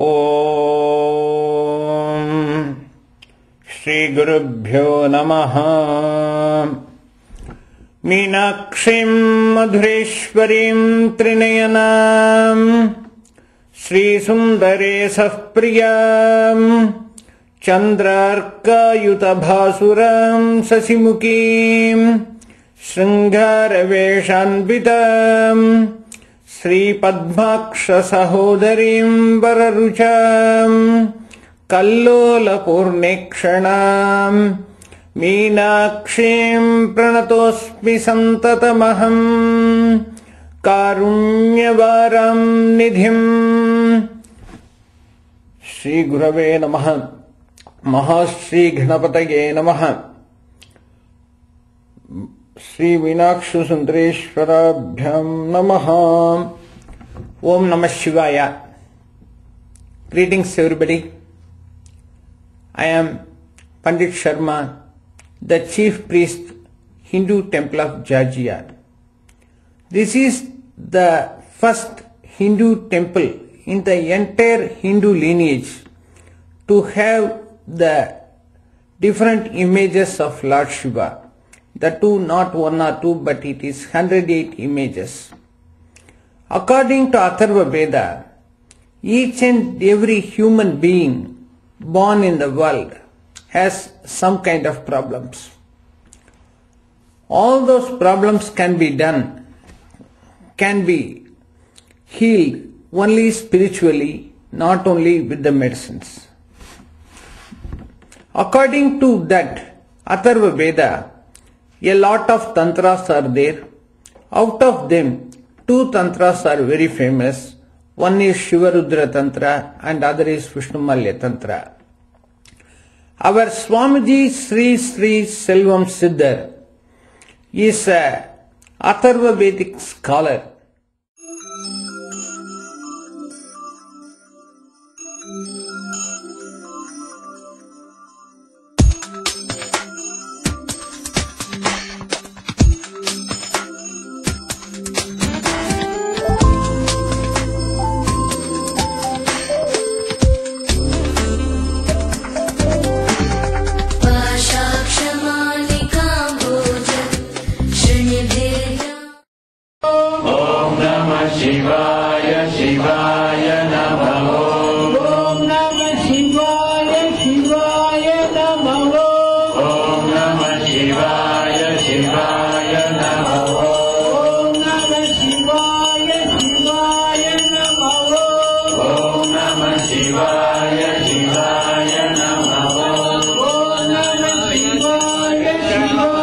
ಓಂ ಶ್ರೀ ಗುರುಭ್ಯೋ ನಮಃ. ಮೀನಾಕ್ಷೀಂ ಮಧುರೇಶ್ವರೀಂ ತ್ರಿನಯನಾಂ ಶ್ರೀಸುಂದರೇಶಃ ಪ್ರಿಯಾಂ ಚಂದ್ರಾರ್ಕಾಯುತಭಾಸುರಾಂ ಶಶಿಮುಖೀಂ ಶೃಂಗಾರವೇಷಾನ್ವಿತಾಂ ಶ್ರೀಪದ್ಮಾಕ್ಷಸಹೋದರೀಂ ವರರುಚಾಂ ಕಲ್ಲೋಲಪೂರ್ಣೇಕ್ಷಣಾಂ ಮೀನಾಕ್ಷೀಂ ಪ್ರಣತೋಸ್ಮಿ ಸಂತತಮಹಂ ಕಾರುಣ್ಯವಾರಾಂ ನಿಧಿಂ. ಶ್ರೀ ಗುರವೇ ನಮಃ. ಮಹಾಶ್ರೀ ಗಣಪತಯೇ ನಮಃ. ಶ್ರೀ ಮೀನಾಕ್ಷ ಸುಂದರೇಶ್ವರಾಭ್ಯಾಂ ನಮಃ. ಓಂ ನಮಃ ಶಿವಾಯ. Greetings everybody. I am Pandit Sharma, the chief priest, Hindu temple of Georgia. This is the first Hindu temple in the entire Hindu lineage to have the different images of Lord Shiva. The two, not one or two, but it is 108 images. According to Atharva Veda, each and every human being born in the world has some kind of problems. All those problems can be healed only spiritually, not only with the medicines. According to that Atharva Veda, a lot of tantras are there. Out of them, 2 tantras are very famous. One is Shivarudra Tantra and other is Vishnumalya Tantra. Our Swamiji Sri Sri Selvam Siddhar is a Atharva Vedic scholar. शिवाय शिवाय नमः. ओम नमः शिवाय शिवाय नमः. ओम नमः शिवाय शिवाय नमः. ओम नमः शिवाय शिवाय नमः. ओम नमः शिवाय शिवाय नमः. ओम नमः शिवाय शिवाय